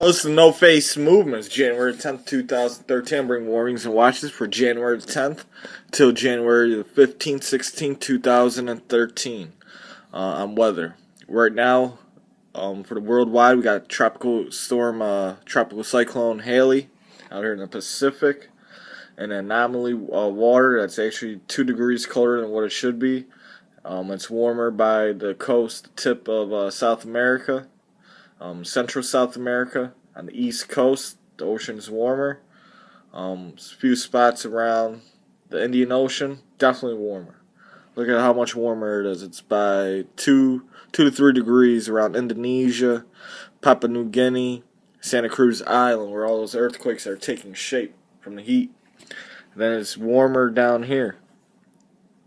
Listen to No Face Movements, January 10th, 2013. Bring warnings and watches for January 10th till January the 15th, 16th, 2013 on weather. Right now, for the worldwide, we got tropical storm, tropical cyclone Haley out here in the Pacific. An anomaly water that's actually 2 degrees colder than what it should be. It's warmer by the coast, the tip of South America. Central South America. On the east coast, the ocean's warmer. A few spots around the Indian Ocean, definitely warmer. Look at how much warmer it is. It's by 2 to 3 degrees around Indonesia, Papua New Guinea, Santa Cruz Island, where all those earthquakes are taking shape from the heat. And then it's warmer down here,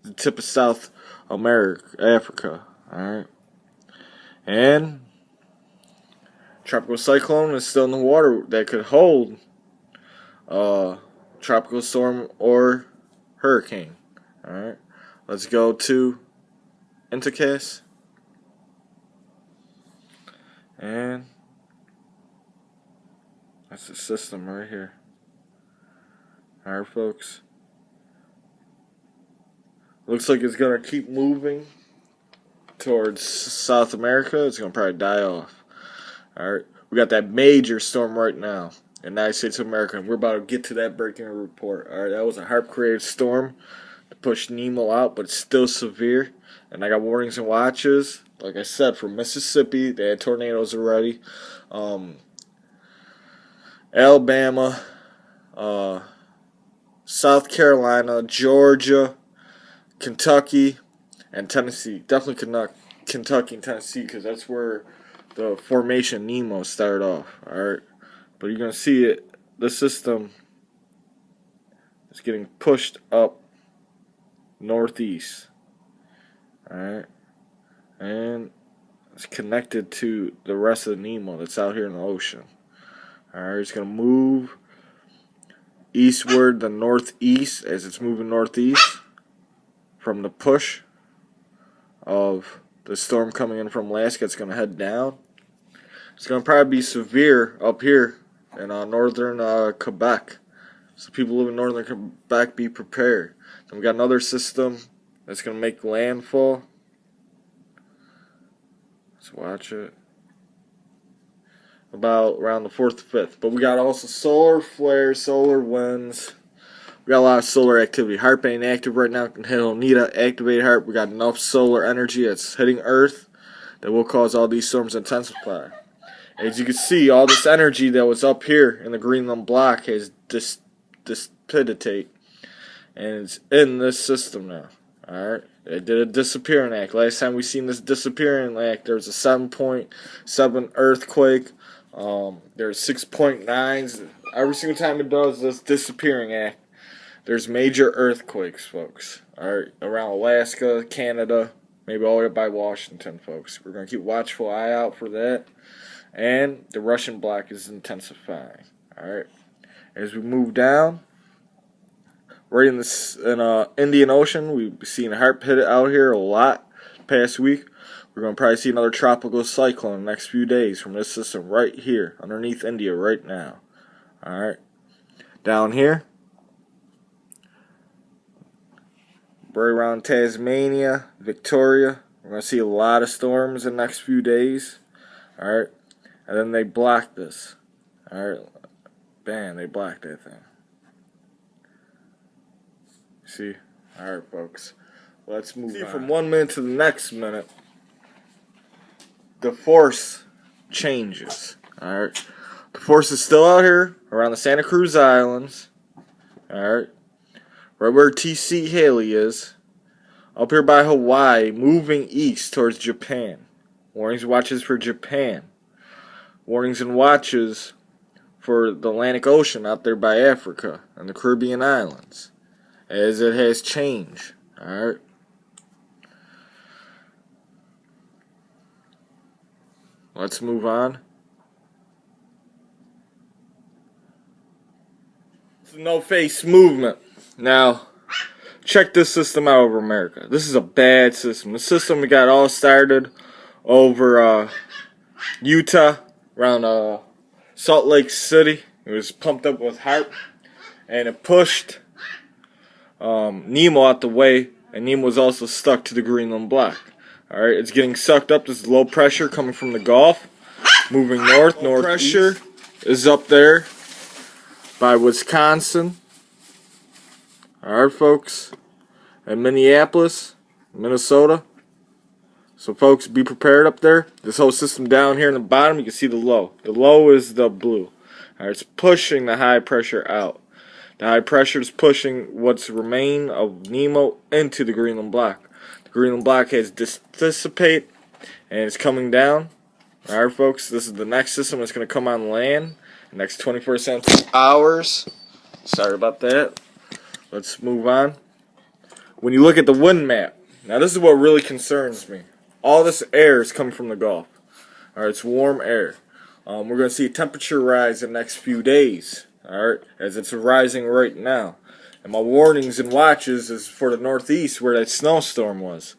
the tip of South America, Africa. Alright. And tropical cyclone is still in the water that could hold tropical storm or hurricane. Alright. Let's go to Intacast. And that's the system right here. Alright, folks. Looks like it's going to keep moving towards South America. It's going to probably die off. Alright, we got that major storm right now in the United States of America, and we're about to get to that breaking report. Alright, that was a HAARP-created storm to push Nemo out, but it's still severe. And I got warnings and watches. Like I said, from Mississippi, they had tornadoes already. Alabama, South Carolina, Georgia, Kentucky, and Tennessee. Definitely Kentucky and Tennessee, because that's where the formation Nemo started off. Alright, but you're going to see it. The system is getting pushed up northeast. Alright, and it's connected to the rest of the Nemo that's out here in the ocean. Alright, it's going to move eastward to northeast as it's moving northeast from the push of the storm coming in from Alaska. It's going to head down. It's going to probably be severe up here in northern Quebec. So people living in northern Quebec, be prepared. Then we got another system that's going to make landfall. Let's watch it. About around the 4th, 5th. But we got also solar flares, solar winds. We got a lot of solar activity. HAARP ain't active right now. It'll need to activate HAARP. We got enough solar energy that's hitting Earth that will cause all these storms to intensify. As you can see, all this energy that was up here in the Greenland block has dissipated, and it's in this system now. Alright, it did a disappearing act. Last time we seen this disappearing act, there was a 7.7 earthquake. There's 6.9s. Every single time it does this disappearing act, there's major earthquakes, folks. Alright, around Alaska, Canada, maybe all the way up by Washington, folks. We're going to keep watchful eye out for that. And the Russian block is intensifying. Alright. As we move down, right in the Indian Ocean, we've seen a HAARP hit out here a lot the past week. We're going to probably see another tropical cyclone in the next few days from this system right here, underneath India right now. Alright. Down here, right around Tasmania, Victoria, we're going to see a lot of storms in the next few days. Alright. And then they blocked this. Alright. Bam, they blocked that thing. See? Alright, folks. Let's move on. From 1 minute to the next minute, the force changes. Alright. The force is still out here around the Santa Cruz Islands. Alright. Right where TC Haley is. Up here by Hawaii, moving east towards Japan. Warnings and watches for Japan. Warnings and watches for the Atlantic Ocean out there by Africa and the Caribbean islands, as it has changed. Alright. Let's move on. It's the No Face Movement. Now, check this system out over America. This is a bad system. The system we got all started over Utah, around Salt Lake City. It was pumped up with HAARP, and it pushed Nemo out the way, and Nemo was also stuck to the Greenland block. Alright, it's getting sucked up. This is low pressure coming from the Gulf, moving north. North pressure is up there by Wisconsin. Alright, folks, and Minneapolis, Minnesota. So, folks, be prepared up there. This whole system down here in the bottom, you can see the low. The low is the blue. Alright, it's pushing the high pressure out. The high pressure is pushing what's remain of Nemo into the Greenland block. The Greenland block has dissipated and it's coming down. Alright, folks, this is the next system that's going to come on land in the next 24 hours. Sorry about that. Let's move on. When you look at the wind map, now this is what really concerns me. All this air is coming from the Gulf. Alright, it's warm air. We're going to see temperature rise in the next few days. Alright, as it's rising right now. And my warnings and watches is for the northeast where that snowstorm was.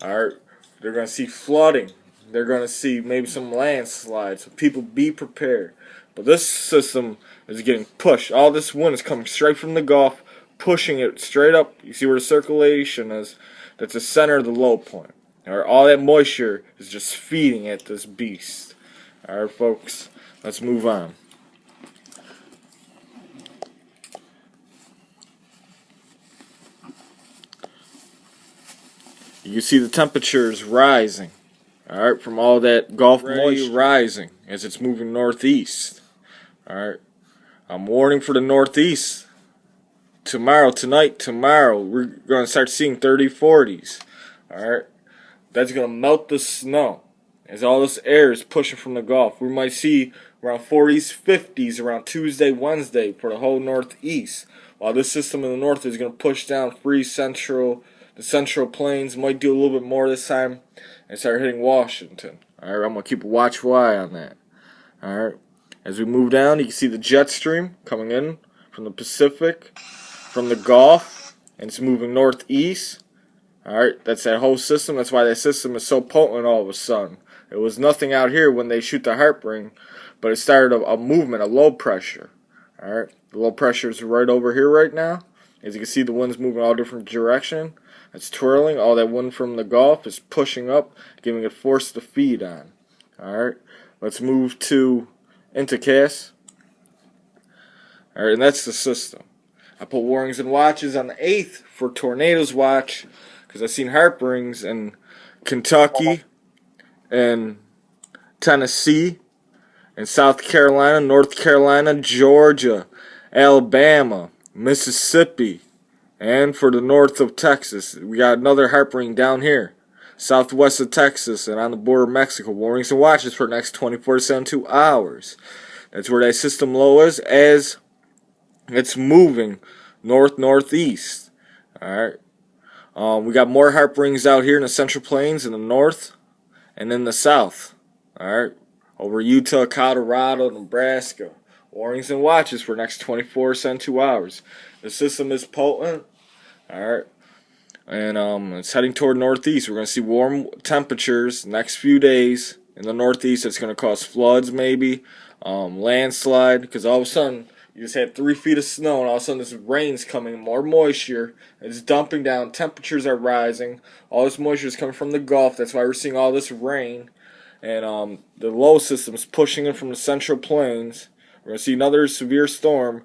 Alright, they're going to see flooding. They're going to see maybe some landslides. So people be prepared. But this system is getting pushed. All this wind is coming straight from the Gulf, pushing it straight up. You see where the circulation is? That's the center of the low point. Alright, all that moisture is just feeding at this beast. Alright, folks, let's move on. You can see the temperatures rising. Alright, from all that Gulf moisture rising as it's moving northeast. Alright, I'm warning for the northeast. Tomorrow, we're going to start seeing 30, 40s. Alright, that's going to melt the snow as all this air is pushing from the Gulf. We might see around 40s, 50s around Tuesday, Wednesday for the whole northeast. While this system in the north is going to push down the central plains. Might do a little bit more this time and start hitting Washington. Alright, I'm going to keep a watchful eye on that. Alright, as we move down, you can see the jet stream coming in from the Pacific, from the Gulf, and it's moving northeast. Alright, that's that whole system. That's why that system is so potent all of a sudden. It was nothing out here when they shoot the HAARP ring, but it started a movement, a low pressure. Alright, the low pressure is right over here right now. As you can see, the wind's moving all different direction. It's twirling. All that wind from the Gulf is pushing up, giving it force to feed on. Alright, let's move into CAS. Alright, and that's the system. I put warnings and watches on the 8th for tornadoes watch because I've seen HAARP rings in Kentucky and Tennessee and South Carolina, North Carolina, Georgia, Alabama, Mississippi, and for the north of Texas. We got another HAARP ring down here, southwest of Texas and on the border of Mexico. Warnings and watches for the next 24 to 72 hours. That's where that system low is as it's moving northeast. Alright. We got more HAARP rings out here in the Central Plains in the north and in the south. Alright. Over Utah, Colorado, Nebraska. Warnings and watches for the next 24 to 72 hours. The system is potent. Alright. And it's heading toward northeast. We're going to see warm temperatures next few days in the northeast. It's going to cause floods maybe. Landslide. Because all of a sudden you just had 3 feet of snow and all of a sudden this rain's coming. More moisture. It's dumping down. Temperatures are rising. All this moisture is coming from the Gulf. That's why we're seeing all this rain. And the low system is pushing in from the Central Plains. We're going to see another severe storm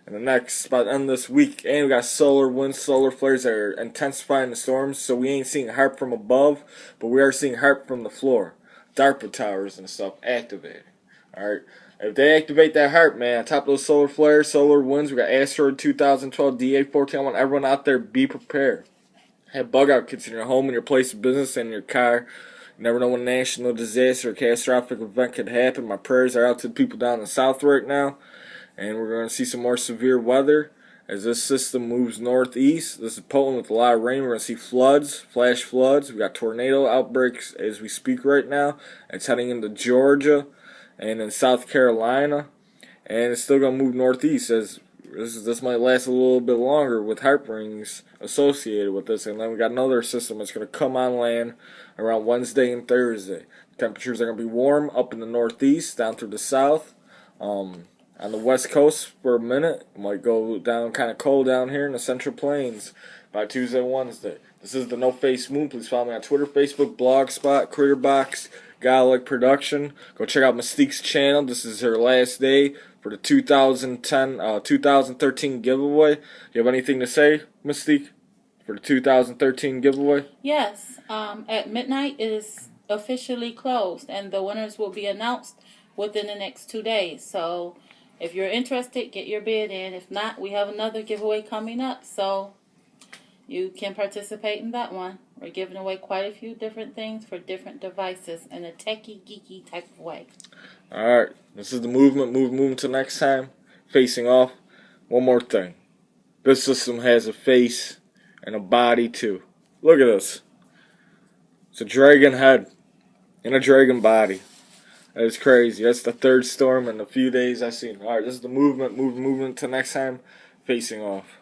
in the next, by the end of this week. And we got solar winds, solar flares that are intensifying the storms. So we ain't seeing HAARP from above, but we are seeing HAARP from the floor. DARPA towers and stuff activating. Alright. If they activate that HAARP, man, on top of those solar flares, solar winds, we got Asteroid 2012, DA14. I want everyone out there, be prepared. Have bug out kits in your home, in your place of business, and in your car. You never know when a national disaster or catastrophic event could happen. My prayers are out to the people down in the south right now. And we're going to see some more severe weather as this system moves northeast. This is potent with a lot of rain. We're going to see floods, flash floods. We got tornado outbreaks as we speak right now. It's heading into Georgia and in South Carolina. And it's still going to move northeast as this might last a little bit longer with HAARP rings associated with this. And then we got another system that's going to come on land around Wednesday and Thursday. Temperatures are going to be warm up in the northeast, down through the south. On the west coast for a minute. It might go down kind of cold down here in the Central Plains by Tuesday, Wednesday. This is the No Face Moon. Please follow me on Twitter, Facebook, Blogspot, Critterbox, Garlic Production. Go check out Mystique's channel. This is her last day for the 2013 giveaway. You have anything to say, Mystique, for the 2013 giveaway? Yes. At midnight it is officially closed, and the winners will be announced within the next 2 days. So if you're interested, get your bid in. If not, we have another giveaway coming up, so you can participate in that one. We're giving away quite a few different things for different devices in a techie, geeky type of way. Alright, this is the movement. Move till next time. Facing off. One more thing. This system has a face and a body too. Look at this. It's a dragon head and a dragon body. That is crazy. That's the third storm in a few days I've seen. Alright, this is the movement. Movement till next time. Facing off.